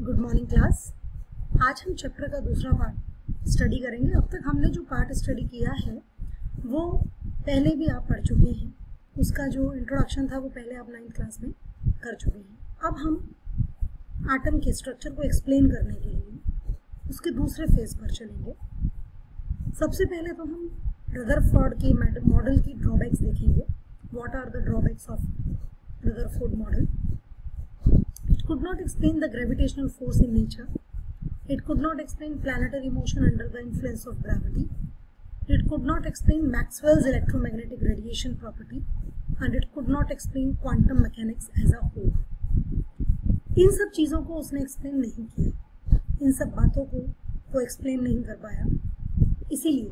Good morning class. आज हम chapter का दूसरा पार्ट स्टडी करेंगे। अब तक हमने जो पार्ट स्टडी किया है वो पहले भी आप पढ़ चुके हैं। उसका जो इंट्रोडक्शन था वो पहले आप 9th क्लास में कर चुके हैं। अब हम एटम के स्ट्रक्चर को एक्सप्लेन करने के लिए उसके दूसरे फेज पर चलेंगे। सबसे पहले तो हम रदरफोर्ड के मॉडल की ड्रॉबैक्स देखेंगे। What are the drawbacks of Rutherford model? It could not explain the gravitational force in nature. It could not explain planetary motion under the influence of gravity. It could not explain Maxwell's electromagnetic radiation property, and it could not explain quantum mechanics as a whole. इन सब चीज़ों को उसने explain नहीं किया, इन सब बातों को वो एक्सप्लेन नहीं कर पाया, इसीलिए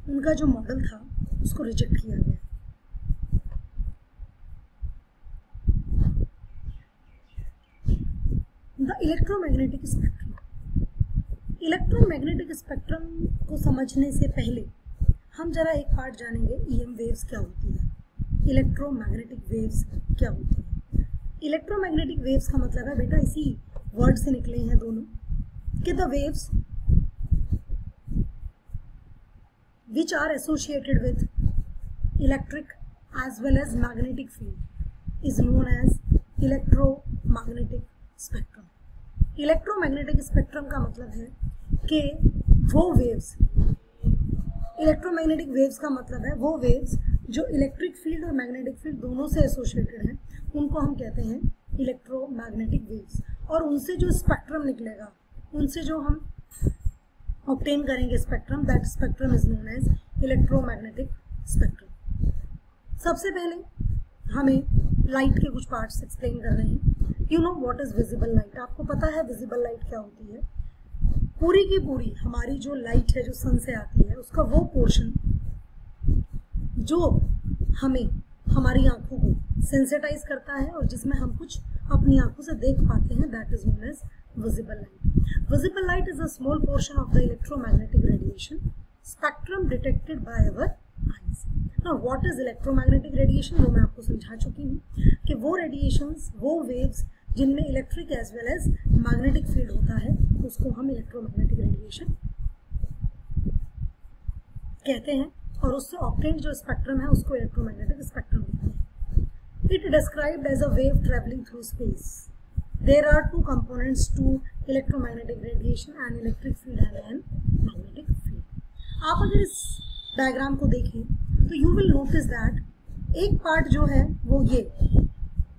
उनका जो मॉडल था उसको रिजेक्ट किया गया। The electromagnetic spectrum. Electromagnetic spectrum को समझने से पहले हम जरा एक पार्ट जानेंगे, ईएम वेव्स क्या होती है, इलेक्ट्रोमैग्नेटिक वेव्स क्या होती है। इलेक्ट्रोमैग्नेटिक वेव्स का मतलब है बेटा इसी वर्ड से निकले हैं दोनों कि the waves which are associated with electric as well as magnetic field is known as electromagnetic spectrum. Electromagnetic spectrum का मतलब है कि वो वेव्स, इलेक्ट्रोमैग्नेटिक वेव्स का मतलब है वो वेव्स जो इलेक्ट्रिक फील्ड और मैग्नेटिक फील्ड दोनों से एसोसिएटेड हैं, उनको हम कहते हैं इलेक्ट्रोमैग्नेटिक वेव्स। और उनसे जो स्पेक्ट्रम निकलेगा, उनसे जो हम ऑब्टेन करेंगे spectrum, that spectrum is known as electromagnetic spectrum. सबसे पहले हमें लाइट के कुछ पार्ट्स एक्सप्लेन कर रहे हैं। You know what is visible light? आपको पता है विजिबल लाइट क्या होती है? पूरी की पूरी हमारी जो लाइट है जो सन से आती है, उसका वो पोर्शन जो हमें हमारी आंखों को सेंसिटाइज करता है और जिसमें हम कुछ अपनी आंखों से देख पाते हैं, that is known as visible light. Visible light is a small portion of the electromagnetic radiation spectrum detected by our eyes. Now what is electromagnetic radiation? वो मैं आपको समझा चुकी हूँ कि वो रेडिएशंस, वो वेव्स जिनमें electric as well as magnetic field होता है, उसको हम इलेक्ट्रोमैग्नेटिक रेडिएशन कहते हैं। और उससे ऑब्टेन्ड जो स्पेक्ट्रम है उसको इलेक्ट्रोमैग्नेटिक स्पेक्ट्रम कहते हैं। It described as a wave travelling through space. There are two components to electromagnetic radiation, and electric field and magnetic field. आप अगर इस डायग्राम को देखें तो यू विल नोटिस दैट एक पार्ट जो है वो ये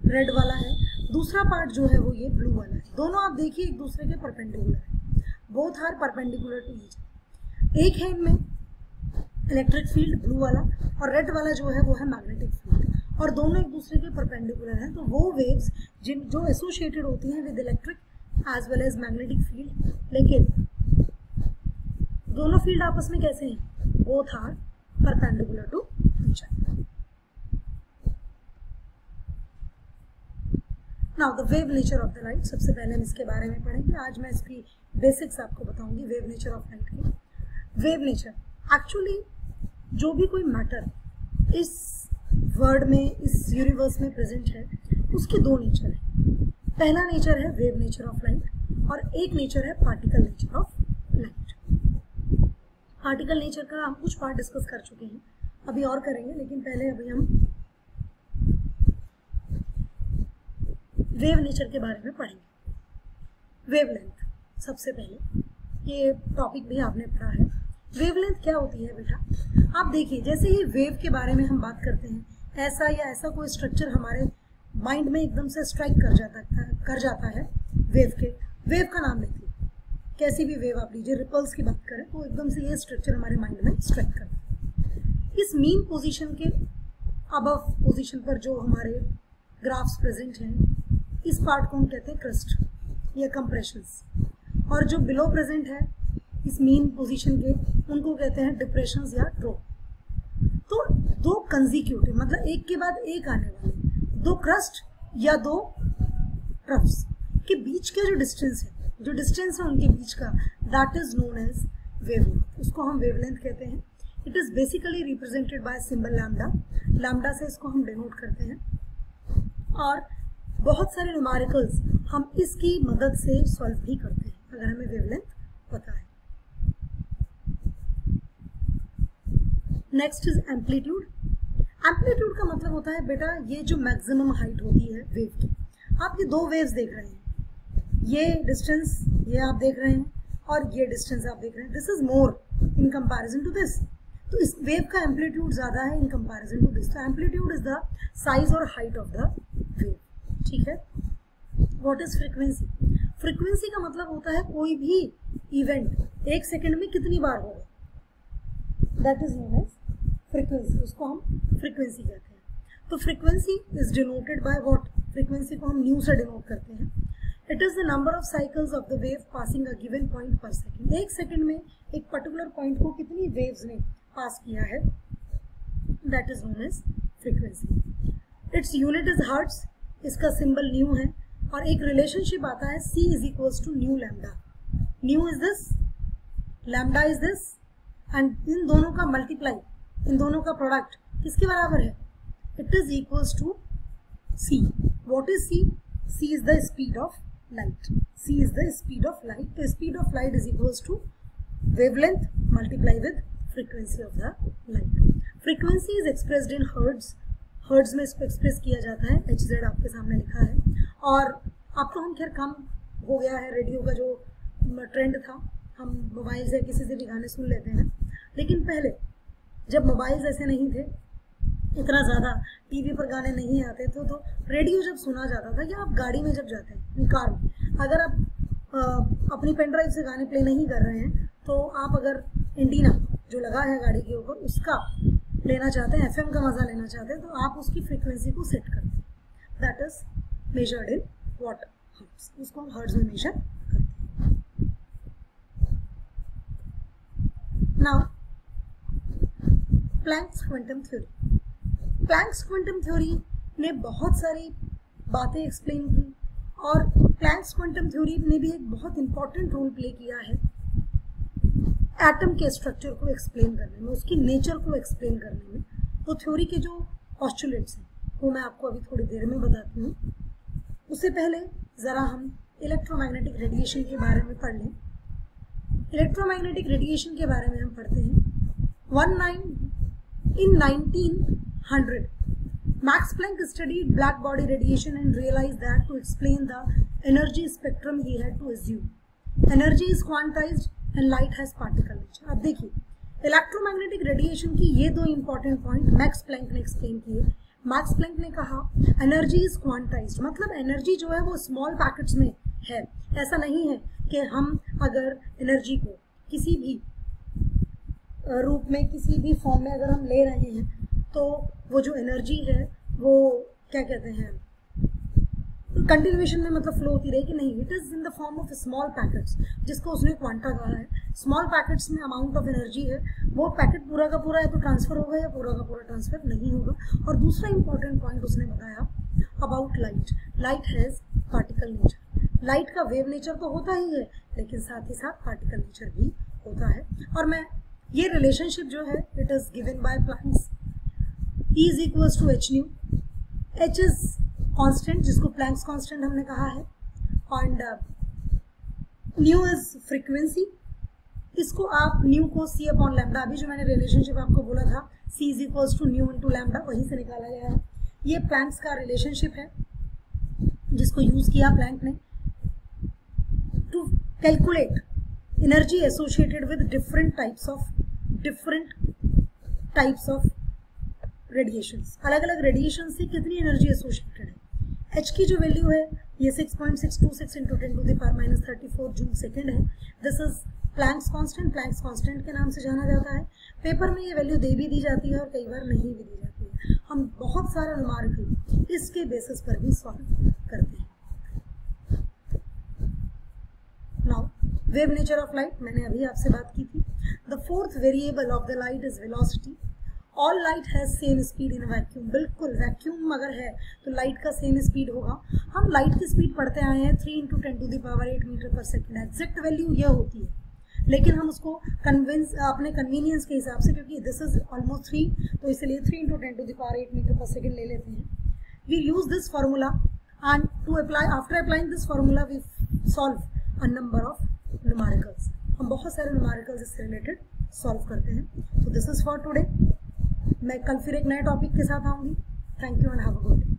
रेड वाला है, दूसरा पार्ट जो है वो ये ब्लू वाला है। दोनों आप देखिए एक दूसरे के परपेंडिकुलर है, both are perpendicular to each. एक है इनमें इलेक्ट्रिक फील्ड ब्लू वाला, और रेड वाला जो है वो है मैग्नेटिक फील्ड, और दोनों एक दूसरे के परपेंडिकुलर हैं। तो वो वेव्स जो एसोसिएटेड होती हैं with electric as well as magnetic field, लेकिन दोनों फील्ड आपस में कैसे हैं? Both are perpendicular to each other. Now the wave nature of the light. सबसे पहले हम इसके बारे में पढ़ेंगे। आज मैं इसकी बेसिक्स आपको बताऊंगी वेव नेचर ऑफ लाइट की। वेव नेचर एक्चुअली जो भी कोई मैटर इस वर्ल्ड में, इस यूनिवर्स में प्रेजेंट है, उसके दो नेचर है। पहला नेचर है वेव नेचर ऑफ लाइट, और एक नेचर है particle nature of light. Particle nature का हम कुछ पार्ट डिस्कस कर चुके हैं, अभी और करेंगे, लेकिन पहले अभी हम वेव नेचर के बारे में पढ़ेंगे। वेवलेंथ सबसे पहले, ये टॉपिक भी आपने पढ़ा है। वेवलेंथ क्या होती है बेटा? आप देखिए, जैसे ही वेव के बारे में हम बात करते हैं, ऐसा या ऐसा कोई स्ट्रक्चर हमारे माइंड में एकदम से स्ट्राइक कर जाता है वेव का नाम लेते हैं। कैसी भी वेव आप लीजिए, रिपल्स की बात करें तो एकदम से ये स्ट्रक्चर हमारे माइंड में स्ट्राइक करता है। इस मीन पोजीशन के अबव पोजीशन पर जो हमारे ग्राफ्स प्रेजेंट हैं, इस पार्ट को हम कहते हैं क्रस्ट या कंप्रेशंस, और जो बिलो प्रेजेंट है इस मीन पोजीशन के, उनको कहते हैं डिप्रेशंस या ड्रॉप। तो दो कंजिक्यूटिव, मतलब एक के बाद एक आने वाले दो क्रस्ट या दो ट्रफ्स के बीच का जो डिस्टेंस है उनके बीच का, that is known as wavelength. उसको हम वेवलेंथ कहते हैं। It is basically represented by symbol lambda. Lambda से इसको हम डिनोट करते हैं, और बहुत सारे न्यूमेरिकल्स हम इसकी मदद से सॉल्व भी करते हैं अगर हमें वेवलेंथ पता है। Next is amplitude. एम्पलीट्यूड का मतलब होता है बेटा ये जो मैक्सिमम हाइट होती है वेव की। आप ये दो वेव्स देख रहे हैं, ये डिस्टेंस ये आप देख रहे हैं और ये डिस्टेंस आप देख रहे हैं, this is more in comparison to this. तो इस वेव का एम्पलीट्यूड ज्यादा है इन कंपैरिजन टू दिस। तो एम्पलीट्यूड इज द साइज और हाइट ऑफ द वेव, ठीक है। What is frequency? फ्रीक्वेंसी का मतलब होता है कोई भी इवेंट एक सेकंड में कितनी बार होगा, that is known as frequency, उसको हम फ्रीक्वेंसी कहते हैं। तो frequency is denoted by what? Frequency को हम न्यू से डिनोट करते हैं। It is the number of cycles of the wave passing a given point per second. एक सेकंड में एक पर्टिकुलर पॉइंट को कितनी वेव्स ने पास किया है, that is known as frequency. Its unit is hertz, इसका सिंबल न्यू है और एक रिलेशनशिप आता है C is equals to nu lambda. Nu is this, lambda is this, and इन दोनों का मल्टीप्लाई, इन दोनों का प्रोडक्ट किसके बराबर है? It is equals to C। What is C? C is the speed of light. C is the speed of light. The speed of light is equals to wavelength multiply with frequency of the light. Frequency is expressed in hertz. Hertz में इसको express किया जाता है, Hz आपके सामने लिखा है। और अब तो हम खैर कम हो गया है, रेडियो का जो ट्रेंड था हम मोबाइल से किसी से भी गाने सुन लेते हैं, लेकिन पहले जब मोबाइल्स ऐसे नहीं थे, इतना ज़्यादा टीवी पर गाने नहीं आते थे, तो रेडियो जब सुना जाता था, या आप गाड़ी में जब जाते हैं कार में, अगर आप अपनी पेन ड्राइव से गाने प्ले नहीं कर रहे हैं तो आप अगर एंटीना जो लगा है गाड़ी के ऊपर उसका लेना चाहते हैं, FM का मज़ा लेना चाहते हैं, तो आप उसकी फ्रीक्वेंसी को सेट करते हैं। That is measured in what? Hertz. उसको हम हर्ट्ज में मेजर करते हैं। Now Planck's quantum theory. Planck's quantum theory ने बहुत सारी बातें एक्सप्लेन की और प्लैंक्स क्वांटम थ्योरी ने भी एक बहुत इंपॉर्टेंट रोल प्ले किया है एटम के स्ट्रक्चर को एक्सप्लेन करने में, उसकी नेचर को एक्सप्लेन करने में। तो थ्योरी के जो पोस्टुलेट्स हैं वो मैं आपको अभी थोड़ी देर में बताती हूँ। उससे पहले ज़रा हम इलेक्ट्रोमैग्नेटिक रेडिएशन के बारे में पढ़ लें। इलेक्ट्रोमैग्नेटिक रेडिएशन के बारे में हम पढ़ते हैं। In 1900, Max Planck studied black body radiation and realized that to explain the energy spectrum he had to assume energy is quantized and light has particle nature। अब देखिए इलेक्ट्रोमैग्नेटिक रेडिएशन की ये दो इंपॉर्टेंट पॉइंट मैक्स प्लैंक ने explain किए। Max Planck ने कहा energy is quantized, मतलब एनर्जी जो है वो स्मॉल पैकेट्स में है। ऐसा नहीं है कि हम अगर एनर्जी को किसी भी रूप में, किसी भी फॉर्म में अगर हम ले रहे हैं तो वो जो एनर्जी है वो क्या कहते हैं, कंटिन्यूएशन में मतलब फ्लो होती रहेगी, नहीं। It is in the form of small packets, जिसको उसने क्वांटा कहा है। स्मॉल पैकेट्स में अमाउंट ऑफ एनर्जी है, वो पैकेट पूरा का पूरा है तो ट्रांसफर होगा या पूरा का पूरा ट्रांसफर नहीं होगा। और दूसरा इंपॉर्टेंट पॉइंट उसने बताया about light. Light has particle nature. Light का वेव नेचर तो होता ही है, लेकिन साथ ही साथ पार्टिकल नेचर भी होता है। और मैं ये रिलेशनशिप जो है it is given by Planck's. E is equals to h nu. H is constant, जिसको प्लैंक्स कांस्टेंट हमने कहा है, एंड न्यू इज फ्रीक्वेंसी। इसको आप न्यू को C अपॉन लैम्डा, अभी जो मैंने रिलेशनशिप आपको बोला था C is equals to nu into lambda, वहीं से निकाला गया है। ये प्लैंक्स का रिलेशनशिप है जिसको यूज किया प्लैंक ने to calculate energy associated with different types of radiations. अलग अलग रेडिएशन से कितनी एनर्जी एसोसिएटेड है। एच की जो वैल्यू है ये 6.626 into 10 to the power minus 34 joule second है। This is Planck's constant. Planck's constant के नाम से जाना जाता है। पेपर में ये वैल्यू दे भी दी जाती है और कई बार नहीं भी दी जाती है। हम बहुत सारा न्यूमेरिकल इसके बेसिस पर भी सॉल्व करते हैं। Now wave nature of light, मैंने अभी आपसे बात की थी। The fourth variable of the light is velocity. All light has same speed in vacuum. बिल्कुल, वैक्यूम अगर है तो लाइट का सेम स्पीड होगा। हम लाइट की स्पीड पढ़ते आए हैं 3 into 10 to the power 8 metre per second. Exact value यह होती है, लेकिन हम उसको अपने कन्वीनियंस के हिसाब से, क्योंकि दिस इज ऑलमोस्ट 3, तो इसलिए 3 into 10 to the power 8 metre per second ले लेते हैं। We use this formula and to apply, after applying this formula we solve a number of numericals. हम बहुत सारे numericals इससे रिलेटेड सॉल्व करते हैं. So this is for today. मैं कल फिर एक नए टॉपिक के साथ आऊँगी. Thank you and have a good day.